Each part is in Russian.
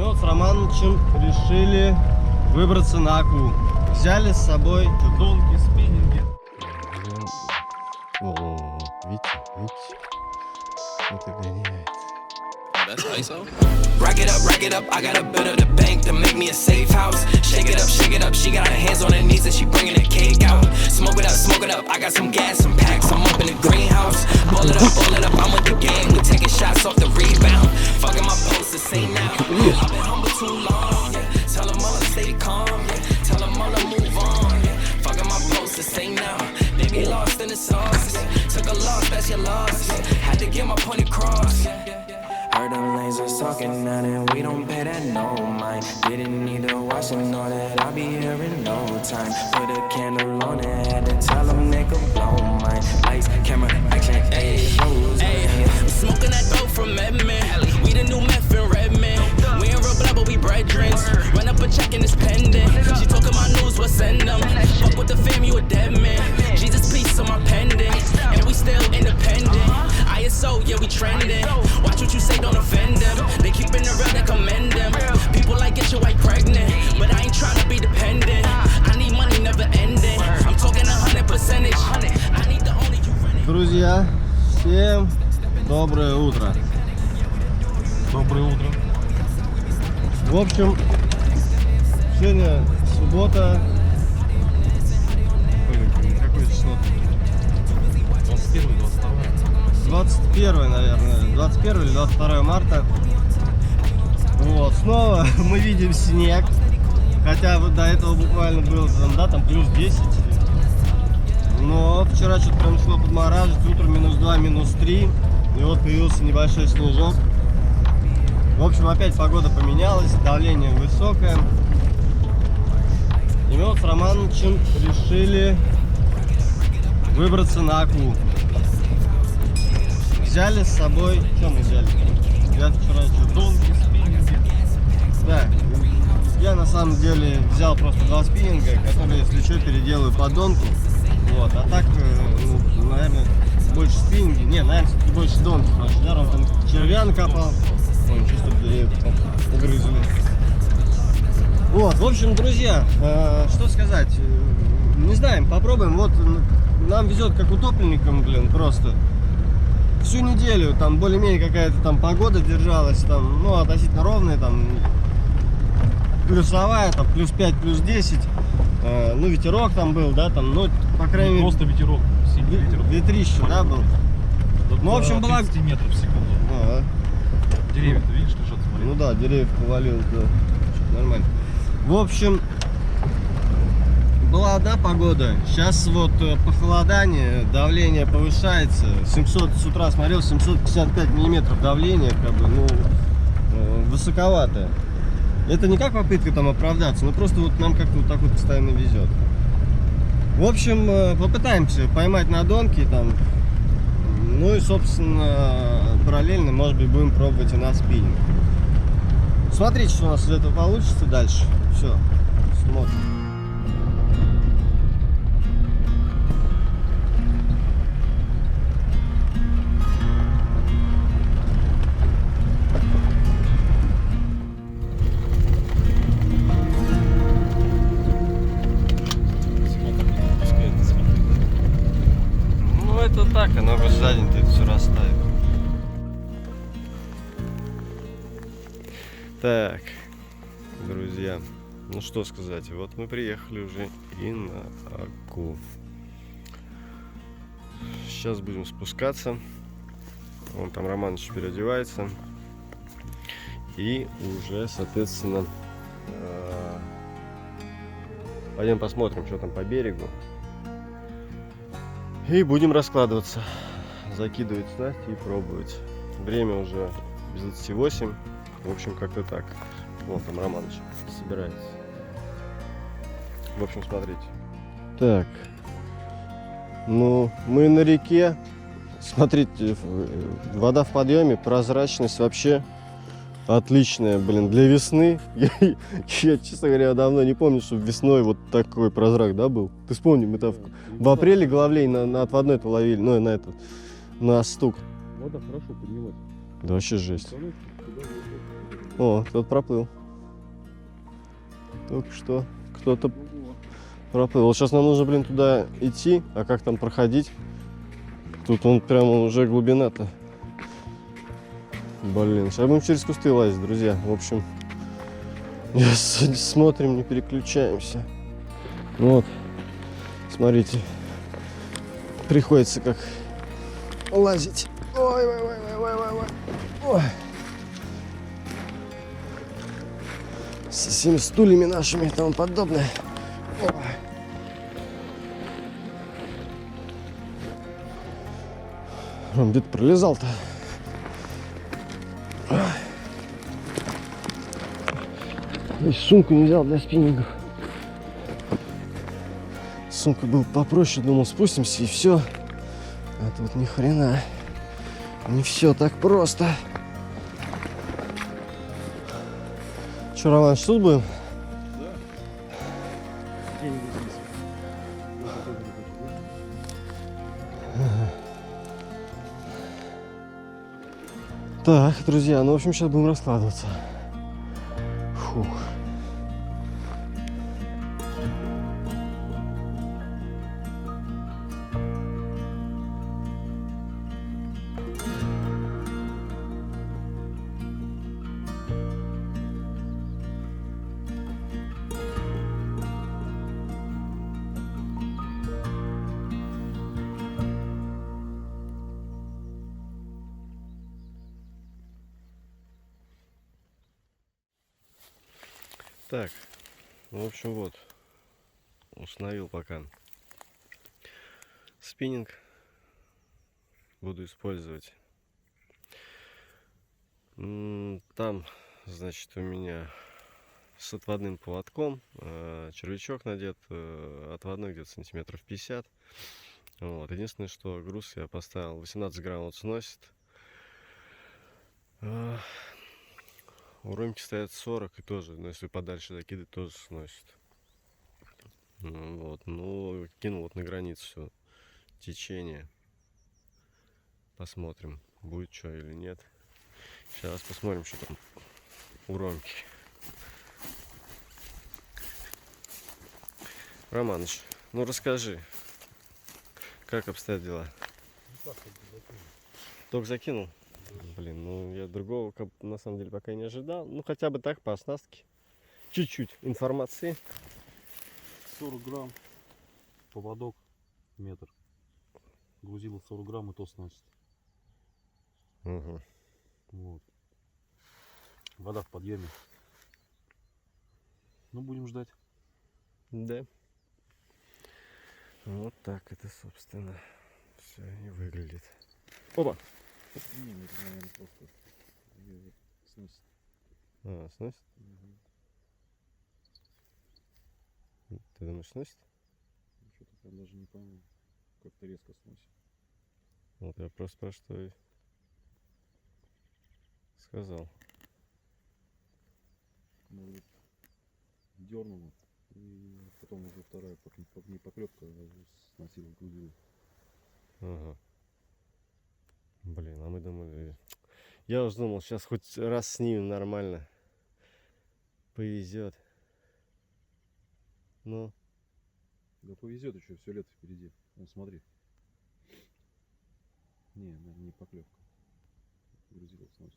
Мы вот с Романовичем решили выбраться на Аку. Взяли с собой донки, спиннинги. О, видите? Это гоняет. That's ISO. Rack it up, I got a bit of the bank to make me a safe house. Shake it up, she got her hands on her knees and she bringing the cake out. Smoke it up, I got some gas, some packs, I'm up in the greenhouse. Ball it up, I'm with the gang, we taking shots off the rebound. Fucking my posters, say now, I've been humble too long, yeah. Tell them all to stay calm, yeah. Tell them all to move on, yeah. Fucking my posters, say now, they be lost in the sauce, yeah. Took a loss, that's your loss, yeah. Had to get my point across, yeah. Heard them lasers talking now and we don't pay that no mind. Didn't need to watch and know that I'll be here in no time. Put a candle on it, had to tell them they could blow mine. Lights, camera, action, ayy, I'm smoking that dope from Edmond. We the new meth in Redmond. We ain't real blood but we brethren. Run up a check and it's pending. She talking my news, we'll send them. Fuck with the fam, you a dead man. Jesus peace on my pendant. And we still independent. ISO, yeah we trending. Watch what you say, don't offend them. They keep in the real, they commend them. People like get your wife pregnant, but I ain't trying to be dependent. I need money never ending. I'm talking 100%. I need the only you running. Друзья, всем доброе утро. Доброе утро. В общем, сегодня суббота. Какое число? 21, 22. 21, наверное. 21 или 22 марта. Вот, снова мы видим снег. Хотя вот до этого буквально было там плюс 10. Но вчера что-то прям шло подмораживать. Утром -2, -3. И вот появился небольшой снежок. В общем, опять погода поменялась, давление высокое. И мы вот с Романовичем решили выбраться на Аку. Взяли с собой... Что мы взяли? Я вчера Донки, спиннинги. Да, я на самом деле взял просто 2 спиннинга, которые, если что, переделаю под донку. Вот, а так, ну, наверное, больше спиннинги. Не, наверное, все-таки больше донки. Потому что я там червя накопал. Вон, чисто деревья угрызли. Вот, в общем, друзья, что сказать. Не знаем, попробуем. Вот, нам везет как утопленникам, блин, просто. Всю неделю там более-менее какая-то там погода держалась, там, ну, относительно ровная, там, плюсовая, там, плюс 5, плюс 10, ну, ветерок там был, да, там, ну, по крайней мере... Просто ветерок, сильный ветерок. Ветрище, да, был? Ну, в общем, была... 30 метров в секунду. Деревья-то, видишь, лежат, смотри. Ну да, деревьев повалилось, да, что-то нормально. В общем, была одна погода, сейчас вот похолодание, давление повышается, 700, с утра смотрел, 755 миллиметров давления, как бы, ну, высоковато. Это не как попытка там оправдаться, но просто вот нам как-то вот так вот постоянно везет. В общем, попытаемся поймать на донки там, ну и, собственно, параллельно, может быть, будем пробовать и на спиннинг. Смотрите, что у нас из этого получится дальше. Все, смотрим. Это так, оно бы за день это все расставит. Так, друзья, ну что сказать, вот мы приехали уже и на Аку. Сейчас будем спускаться. Вон там Романович переодевается. И уже, соответственно, пойдем посмотрим, что там по берегу. И будем раскладываться, закидывать снасти и пробовать. Время уже без 28. В общем, как-то так. Вон там Романович собирается. В общем, смотрите. Так. Ну, мы на реке. Смотрите, вода в подъеме, прозрачность вообще отличная, блин, для весны. Я, честно говоря, давно не помню, чтобы весной вот такой прозрак, да, был. Ты вспомни, мы там в апреле головлей на отводной-то ловили, ну, на стук. Вода хорошо поднялась. Да вообще жесть. О, кто-то проплыл. Только что кто-то проплыл. Вот сейчас нам нужно, блин, туда идти, а как там проходить? Тут он прямо уже глубина-то. Блин, сейчас будем через кусты лазить, друзья. В общем, смотрим, не переключаемся. Вот, смотрите, приходится как лазить. Ой, ой, ой, ой, ой, ой, ой. Со всеми стульями нашими и тому подобное. Ой. Он где-то пролезал-то. И сумку не взял для спиннингов. Сумка был попроще, думал, спустимся и все. А тут ни хрена. Не все так просто. Че, Роман, что тут будем? Так, друзья, ну в общем сейчас будем раскладываться. Фух. Так, ну, в общем, вот, установил пока спиннинг, буду использовать. Там, значит, у меня с отводным поводком, червячок надет, отводной где-то сантиметров 50. Вот. Единственное, что груз я поставил 18 грамм, вот сносит. У Ромки стоят 40 и тоже, но если подальше закидывать, тоже сносит. Вот, ну, кинул вот на границу все течение. Посмотрим, будет что или нет. Сейчас посмотрим, что там у Ромки. Романыч, ну расскажи, как обстоят дела? Только закинул? Блин, ну я другого на самом деле пока не ожидал. Ну хотя бы так, по оснастке. Чуть-чуть информации. 40 грамм, поводок, метр. Грузило 40 грамм и то сносит. Угу. Вот. Вода в подъеме. Ну, будем ждать. Да. Вот так это, собственно, все и выглядит. Опа! Не, это, наверное, просто сносит. А, сносит? Ты думаешь, сносит? Что-то прям даже не пойму. Как-то резко сносит. Вот я просто про что и сказал. Может, дернуло. И потом уже вторая не поклепка, а сносила грузило. Ага. Блин, а мы думали... Я уже думал, сейчас хоть раз снимем нормально. Повезет. Ну. Да повезет еще, все лето впереди. Вон, смотри. Не поклевка. Грузило сносит.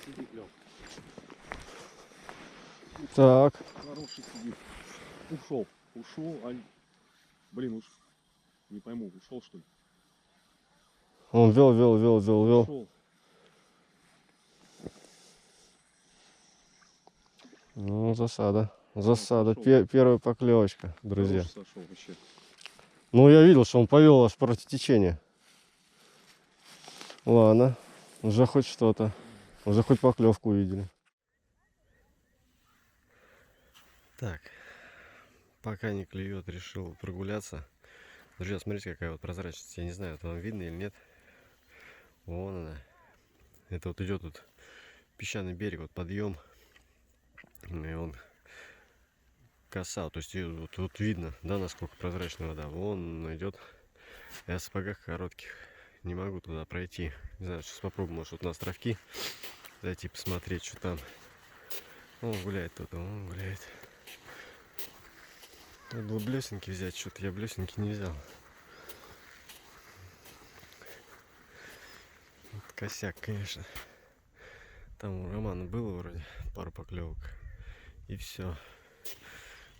Сиди, клёв. Так. Хороший сидит. Ушел, а... Блин, уж не пойму, ушел что ли? Он вел. Ушел. Ну, засада. Засада. Сошел. Первая поклевочка, друзья. Хороший сошел вообще. Ну, я видел, что он повел аж против течения. Ладно. Уже хоть что-то. Уже хоть поклевку увидели. Так. Пока не клюет, решил прогуляться. Друзья, смотрите, какая вот прозрачность. Я не знаю, это вам видно или нет. Вон она. Это вот идет тут песчаный берег, вот подъем. И он коса. То есть вот тут видно, да, насколько прозрачная вода. Вон идет. Я в сапогах коротких. не могу туда пройти. Не знаю, сейчас попробую, может, вот на островки зайти посмотреть, что там. О, гуляет кто-то, он гуляет. Надо было блесенки взять, что-то я блесенки не взял. Вот косяк, конечно. Там у Романа было вроде пару поклевок. И все.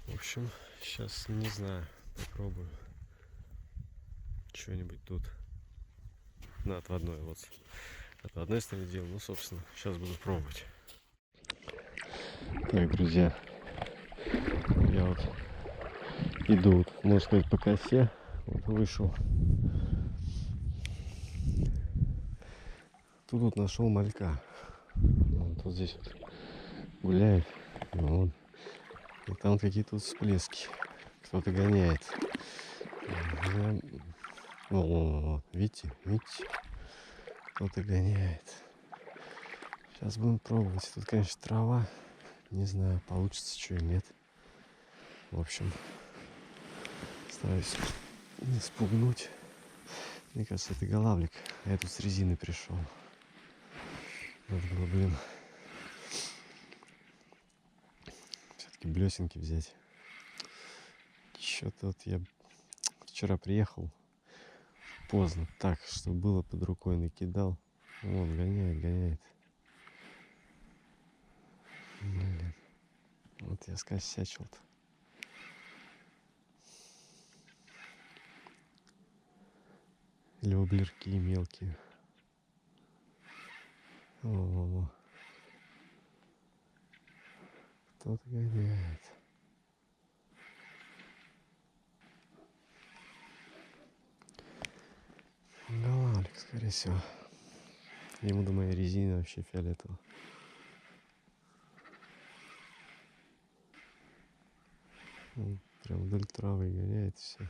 В общем, сейчас не знаю, попробую что-нибудь тут. На отводной, вот. Отводной стороны делал, ну, собственно, сейчас буду пробовать. Так, друзья, я вот иду, вот, можно сказать, по косе. Вот вышел. Тут вот нашел малька. Вот здесь вот гуляет. Вот. И там какие-то вот всплески. Кто-то гоняет. Вот, видите? Видите? Кто-то гоняет. Сейчас будем пробовать. Тут, конечно, трава. Не знаю, получится что или нет. В общем, стараюсь не спугнуть. Мне кажется, это голавлик. А я тут с резины пришел. Надо было, блин, все-таки блесенки взять. Что-то вот я вчера приехал поздно, так, что было под рукой, накидал. Вон, гоняет. Блин. Вот я скосячил-то. Или воблерки мелкие. О, кто-то гоняет. Голавлик, скорее всего. Ему до моей резины вообще фиолетово. Он прям вдоль травы гоняет все.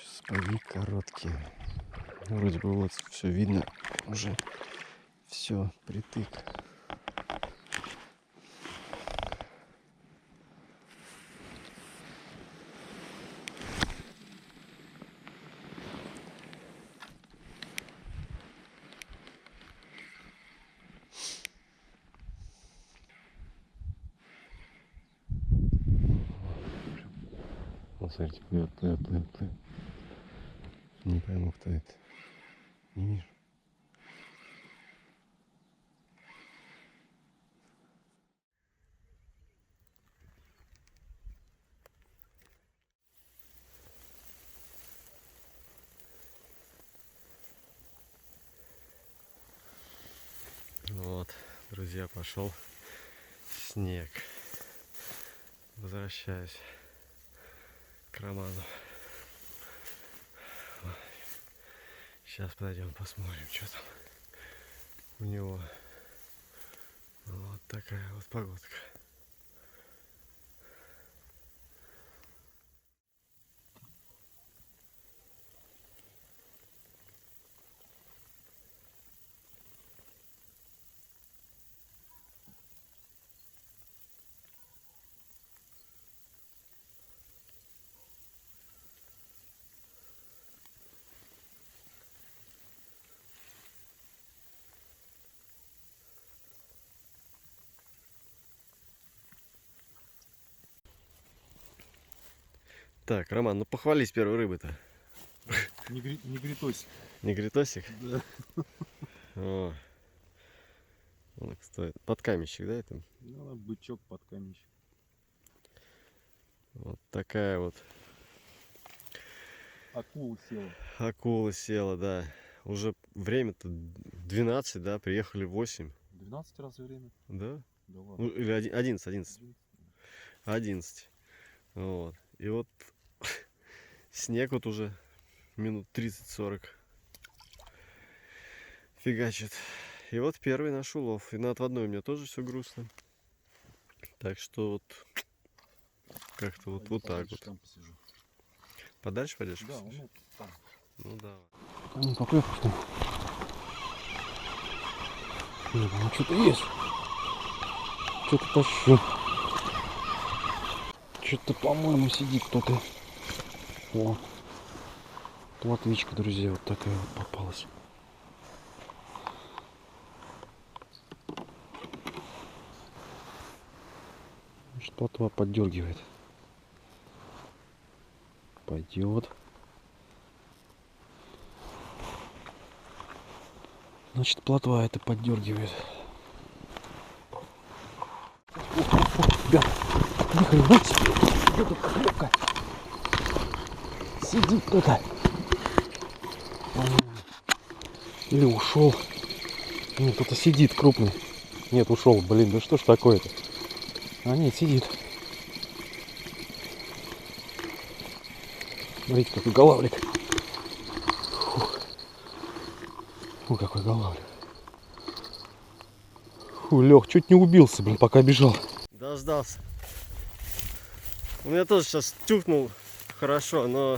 Сапоги короткие. Вроде бы вот все видно уже. Все, притык. Вот смотрите, плывет. Не пойму, кто это. Не вижу. Вот, друзья, пошел снег. Возвращаюсь к Роману. Сейчас подойдем, посмотрим, что там у него. Вот такая вот погодка. Так, Роман, ну похвались первой рыбы-то. Негритосик. Негритосик? Да. О. Он стоит. Подкамещик, да, это? Ну, бычок под камень. Вот такая вот. Акула села. Акула села, да. Уже время-то 12, да, приехали в 8. 12 разве время? Да? Да ладно. Ну, или 11. Вот. И вот снег вот уже минут 30-40 фигачит. И вот первый наш улов. И на отводной у меня тоже все грустно. Так что вот как-то вот так вот. Там посижу. Подальше пойдешь? Да, ну там. Ну да. Ну, поклевка что ли? Ну, что-то есть. Что-то тащу. Что-то, по-моему, сидит кто-то. О, плотвичка, друзья, вот такая вот попалась. Значит, плотва поддергивает. Пойдет. Значит, плотва это поддергивает. Ребят, отъехали, знаете, где тут поклевка? Сидит кто-то. Или ушел. Нет, кто-то сидит крупный. Нет, ушел, блин, да что ж такое-то? А нет, сидит. Смотрите, какой голавлик. Фу, какой голавлик. Фу, Лех, чуть не убился, блин, пока бежал. Дождался. У меня тоже сейчас тюкнул хорошо, но,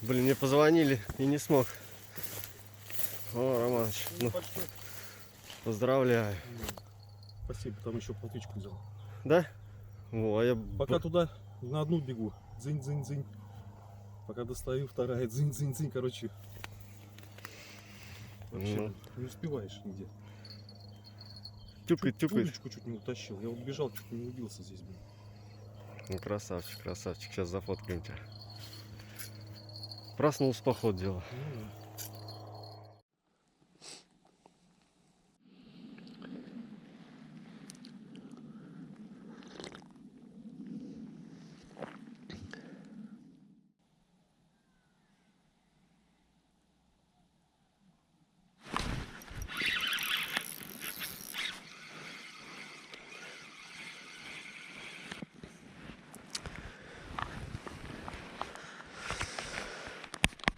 блин, мне позвонили и не смог. О, Романыч, ну, поздравляю. Спасибо, там еще плотвичку взял. Да? О, а я... Пока туда на одну бегу. Дзынь-дзынь-дзынь. Пока достаю, вторая дзынь-дзынь-дзынь. Короче, вообще не успеваешь нигде. Тюкает, тюкает. Удочку чуть не утащил. Я вот бежал, чуть не убился здесь, блин. Ну, красавчик, красавчик. Сейчас зафоткаем тебя. Проснулся, поход дело.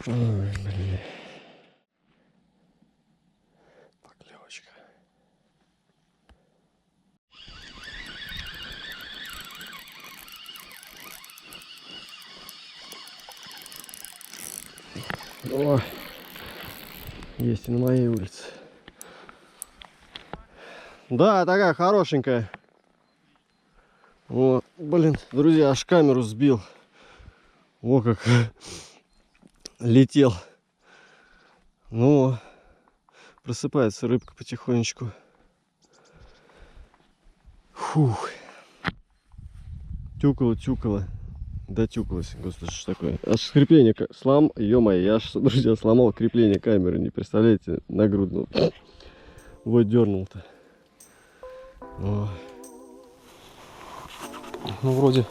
Ой, блин. Поклевочка. О, есть и на моей улице. Да, такая хорошенькая. Вот, блин, друзья, аж камеру сбил. О, как летел. Ну, просыпается рыбка потихонечку. Фух. Тюкала. Дотюкалась. Господи, что такое? Аж крепление ё-моё, я аж, друзья, сломал крепление камеры. Не представляете, нагрудного. Вот дернул-то. О. Ну, вроде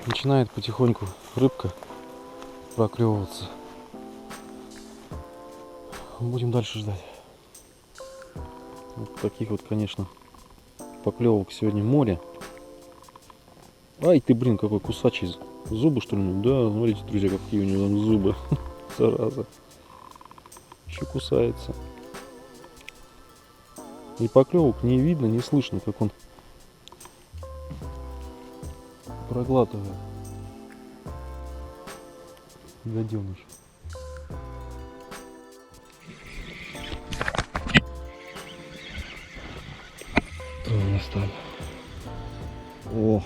начинает потихоньку рыбка проклевываться. Будем дальше ждать. Вот таких вот, конечно, поклевок сегодня море. Ай ты, блин, какой кусачий. Зубы, что ли? Да, смотрите, друзья, какие у него там зубы. Зараза. Еще кусается. И поклевок не видно, не слышно, как он проглатывает. Гаденыш. Что у нас там? Ох,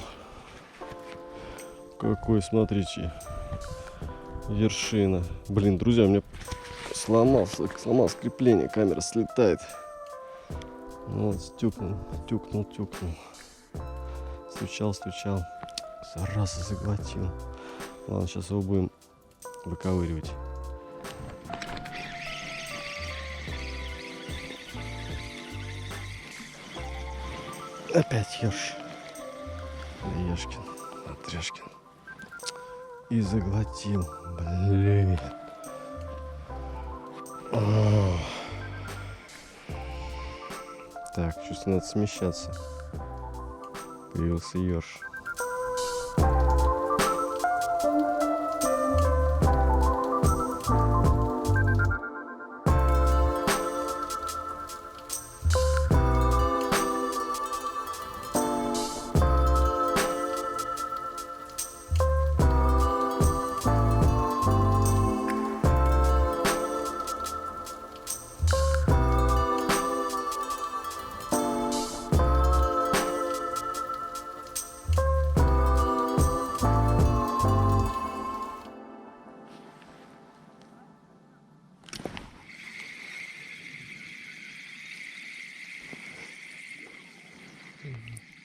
какой, смотрите, вершина. Блин, друзья, у меня сломалось крепление, камера слетает. Ну вот, тюкнул. Стучал. Зараза, заглотил. Ладно, сейчас его будем выковыривать. Опять ёрш. Ешкин, Отряшкин. И заглотил. Блин. Ох. Так, чувствую, надо смещаться. Появился ёрш.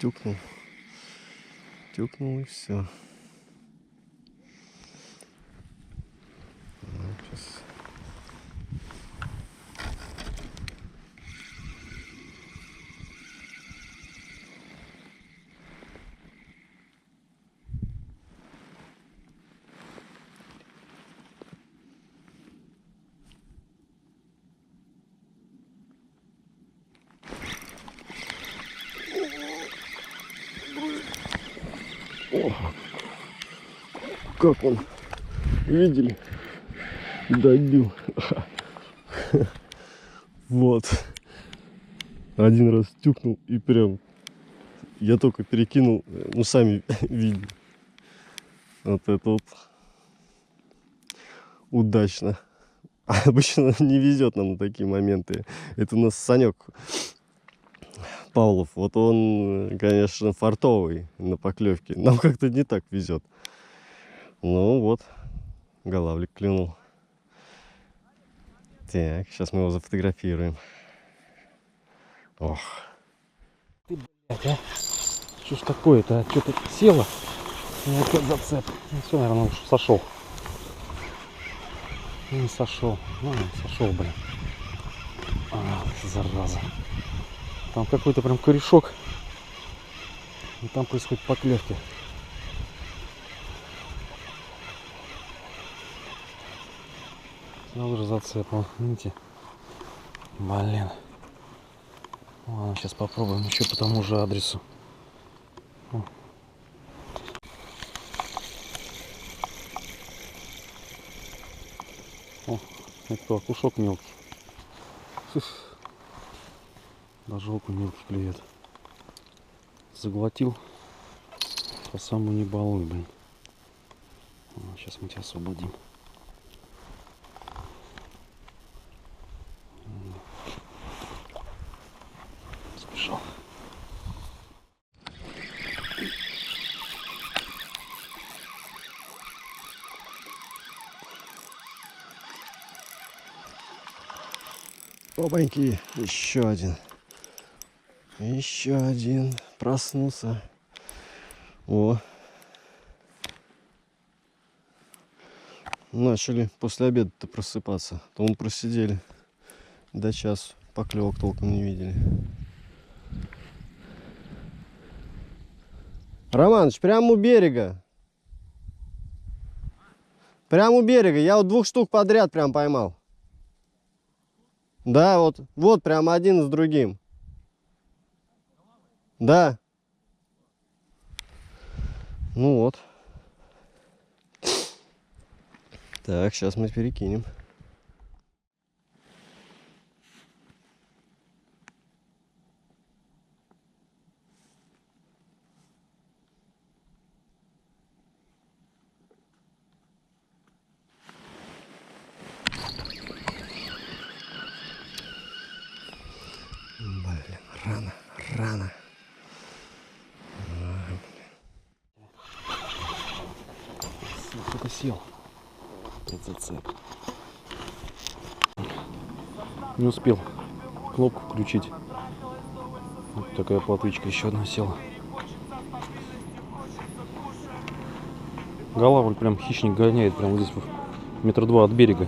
тюкнул. Тюкнул и все. Сейчас. О, как он, видели, добил. Вот, один раз тюкнул и прям, я только перекинул, ну сами видели. Вот это вот удачно. Обычно не везет нам на такие моменты. Это у нас Санек Павлов, вот он, конечно, фартовый на поклевке. Нам как-то не так везет. Ну вот, голавлик клюнул. Так, сейчас мы его зафотографируем. Ох. Ты, блядь, а? Что ж такое-то, а? Что-то село? Ну, опять зацеп. Ну, все, наверное, уж сошел. Не сошел. Ну, не сошел, блин. А, зараза. Там какой-то прям корешок. И там происходит поклевки. Сразу же зацепил. Видите? Блин. Ладно, сейчас попробуем еще по тому же адресу. О, это окушок мелкий. Даже окунь мелкий клюет. Заглотил. По самому не балуй, блин. Сейчас мы тебя освободим. Сбежал. Опаньки, еще один. Еще один. Проснулся. О. Начали после обеда-то просыпаться. То мы просидели до часу. Поклевок толком не видели. Романыч, прямо у берега. Прямо у берега. Я вот 2 штук подряд прям поймал. Да, вот прямо один с другим. Да. Ну вот. Так, сейчас мы перекинем. Блин, рано. Кто-то сел. Это зацеп. Не успел кнопку включить. Вот такая плотвичка еще одна села. Голавль прям хищник гоняет прямо здесь 2 метра от берега.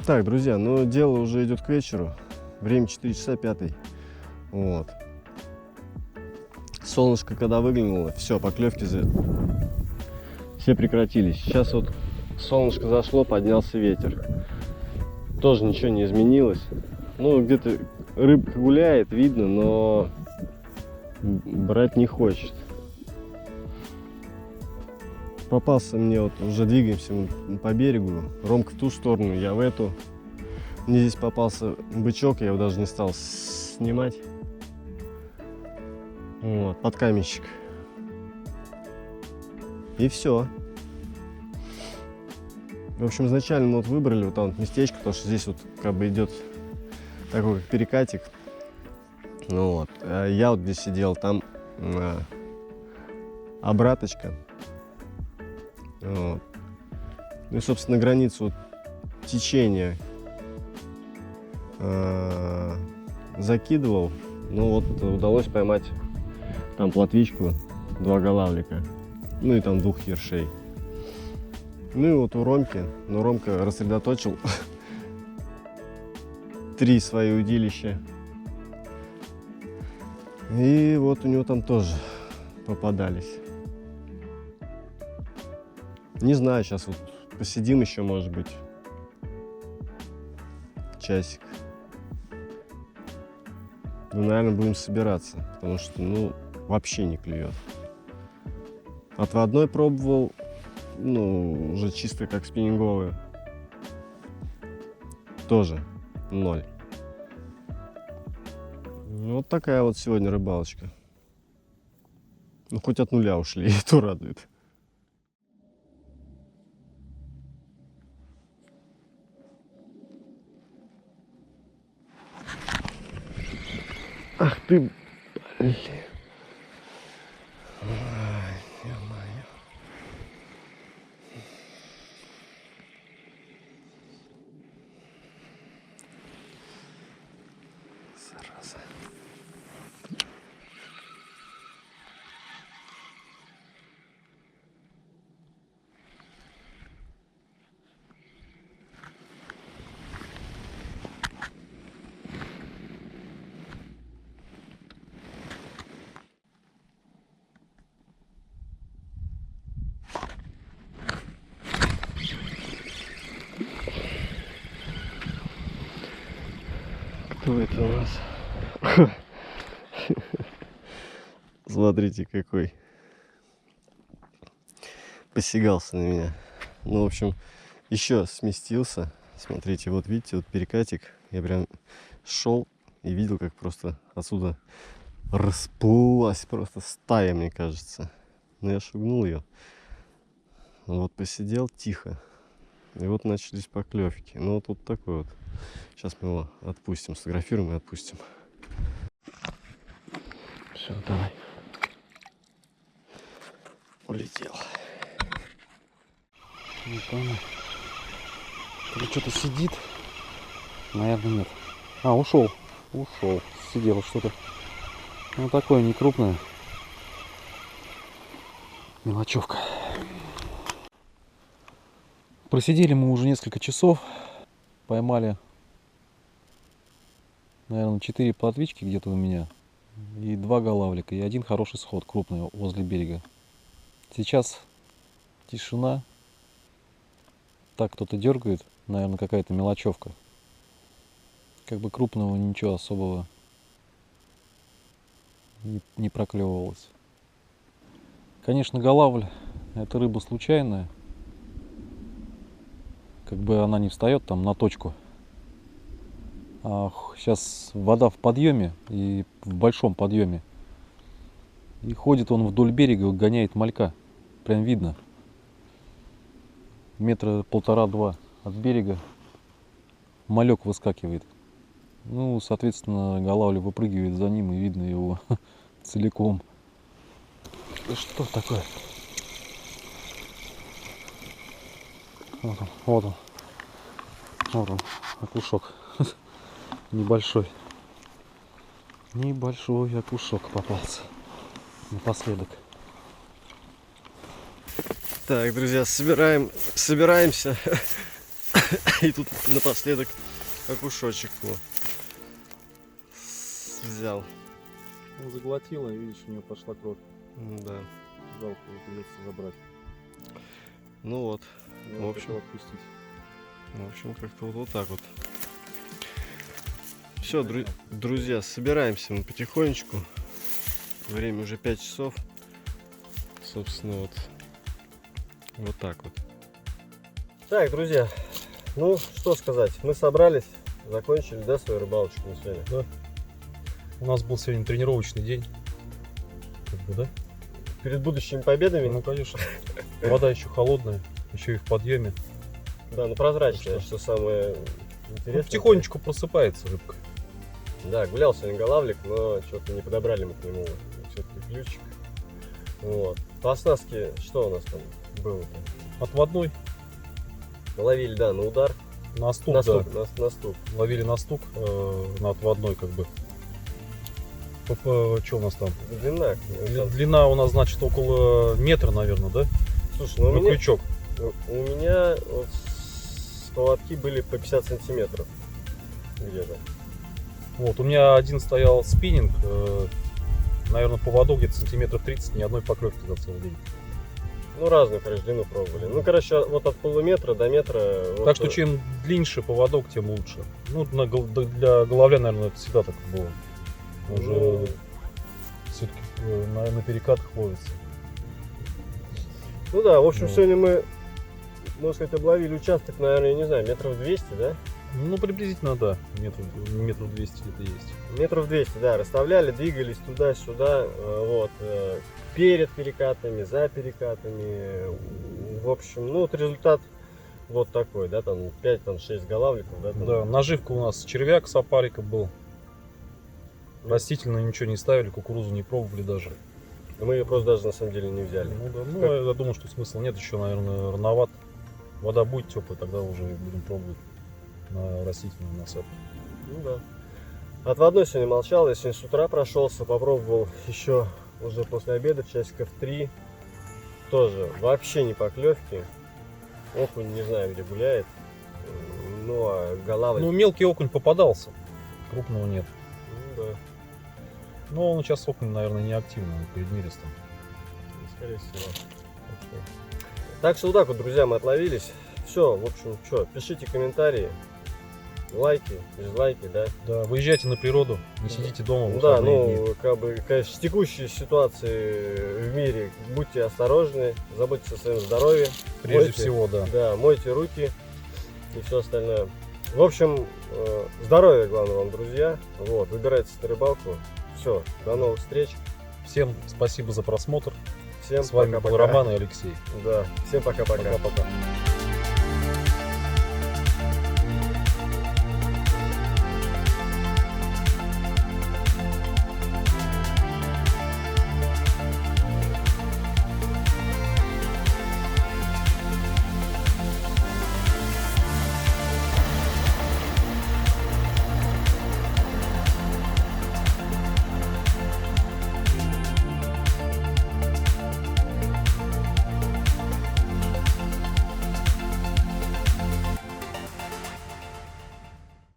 Так, друзья, ну дело уже идет к вечеру. Время 4 часа 5. Вот. Солнышко когда выглянуло, все, поклевки все прекратились. Сейчас вот солнышко зашло, поднялся ветер. Тоже ничего не изменилось. Ну, где-то рыбка гуляет, видно, но брать не хочет. Попался мне, вот уже двигаемся мы по берегу. Ромка в ту сторону, я в эту. Мне здесь попался бычок, я его даже не стал снимать. Вот, под каменщик. И все. В общем, изначально мы вот выбрали вот там вот местечко, потому что здесь вот как бы идет такой как перекатик. Ну вот, а я вот здесь сидел, там обраточка. Вот. Ну и, собственно, границу течения закидывал. Ну вот удалось поймать там плотвичку, 2 голавлика, ну и там 2 ершей. Ну и вот у Ромки, но Ромка рассредоточил 3 свои удилища. И вот у него там тоже попадались. Не знаю, сейчас вот посидим еще, может быть, часик. Ну, наверное, будем собираться, потому что, ну, вообще не клюет. Отводной пробовал, ну, уже чисто как спиннинговый. Тоже 0. Ну, вот такая вот сегодня рыбалочка. Ну, хоть от 0 ушли, и то радует. Ах ты, блин. Ай, ё-моё. Зараза. Кто это у нас? Смотрите, какой. Посягался на меня. Ну, в общем, еще сместился. Смотрите, вот видите, вот перекатик. Я прям шел и видел, как просто отсюда расплылась просто стая, мне кажется. Но я шугнул ее. Вот посидел тихо. И вот начались поклевки. Ну, вот такой вот. Сейчас мы его отпустим, сфотографируем и отпустим. Все, давай. Улетел. Не помню. Или что-то сидит? Наверное, нет. А, ушел. Ушел. Сидело что-то. Ну, такое не крупное. Мелочевка. Просидели мы уже несколько часов. Поймали, наверное, 4 плотвички где-то у меня. И 2 голавлика. И 1 хороший сход, крупный, возле берега. Сейчас тишина. Так кто-то дергает. Наверное, какая-то мелочевка. Как бы крупного ничего особого не проклевывалось. Конечно, голавль — это рыба случайная. Как бы она не встает там на точку. А сейчас вода в подъеме, и в большом подъеме. И ходит он вдоль берега, гоняет малька. Прям видно. 1,5-2 метра от берега малек выскакивает. Ну, соответственно, голавля выпрыгивает за ним, и видно его целиком. Что такое? Вот он, вот он. Вот он, окушок. Небольшой. Небольшой окушок попался. Напоследок. Так, друзья, собираемся. И тут напоследок окушочек взял. Ну, заглотила, и видишь, у нее пошла кровь. Да. Жалко, ее придется забрать. Ну вот. Я хотел отпустить. В общем, как-то вот так вот. Все, друзья, собираемся мы потихонечку. Время уже 5 часов. Собственно, вот так вот. Так, друзья, ну что сказать, мы собрались, закончили, да, свою рыбалочку на сегодня? Да. У нас был сегодня тренировочный день. Как бы, да? Перед будущими победами? Ну, конечно. Вода еще холодная, еще и в подъеме. Да, ну прозрачная, что самое интересное. Ну, потихонечку просыпается рыбка. Да, гулял сегодня голавлик, но что-то не подобрали мы к нему все-таки ключик. Вот. По оснастке что у нас там было-то? Отводной Ловили, да, на удар. На стук, На да. стук, на стук. Ловили на стук, на отводной как бы. Что у нас там? Длина. Длина у нас, значит, около метра, наверное, да? Слушай, ну у На меня, крючок. у меня вот поводки были по 50 сантиметров где-то. Вот, у меня один стоял спиннинг, наверное, поводок где-то сантиметров 30, ни одной поклевки за целый день. Ну, разную, короче, длину пробовали. Ну, короче, вот от полуметра до метра. Так вот, что чем длиннее поводок, тем лучше. Ну, для головля, наверное, это всегда так было. Уже Ну, все-таки на перекатах ловится. ну да, в общем, Ну. сегодня мы, можно сказать, обловили участок, наверное, я не знаю, метров 200, да? Ну, приблизительно, да. Метров 200 это есть. Метров 200, да, расставляли, двигались туда-сюда, вот, перед перекатами, за перекатами, в общем, ну, вот результат вот такой, да, там 5-6 голавликов, да, там. Да, наживка у нас червяк с опарика был. Растительно ничего не ставили, кукурузу не пробовали даже. Мы ее просто даже на самом деле не взяли. Ну, да, ну я думаю, что смысла нет, еще, наверное, рановато. Вода будет теплая, тогда уже будем пробовать на растительную насадку. Ну да. Отводной сегодня молчал, я сегодня с утра прошелся, попробовал еще уже после обеда, часиков 3. Тоже вообще не поклевки. Окунь не знаю где гуляет. Ну а голавль. Ну, мелкий окунь попадался, крупного нет. Ну да, Но он сейчас окунь, наверное, не активный, он перед нерестом. скорее всего. Так что вот так вот, друзья, мы отловились. Все, в общем, что, пишите комментарии, лайки, дизлайки, да. Да, выезжайте на природу, не сидите дома. в Ну да, выходные дни. ну, как бы, конечно, в текущей ситуации в мире будьте осторожны, заботьтесь о своем здоровье. Прежде мойте, всего, да. Да, мойте руки и все остальное. В общем, здоровья, главное вам, друзья. Вот, выбирайтесь на рыбалку. Все, до новых встреч. Всем спасибо за просмотр. Всем С вами был пока-пока. Роман и Алексей. Да, всем пока-пока. Пока-пока.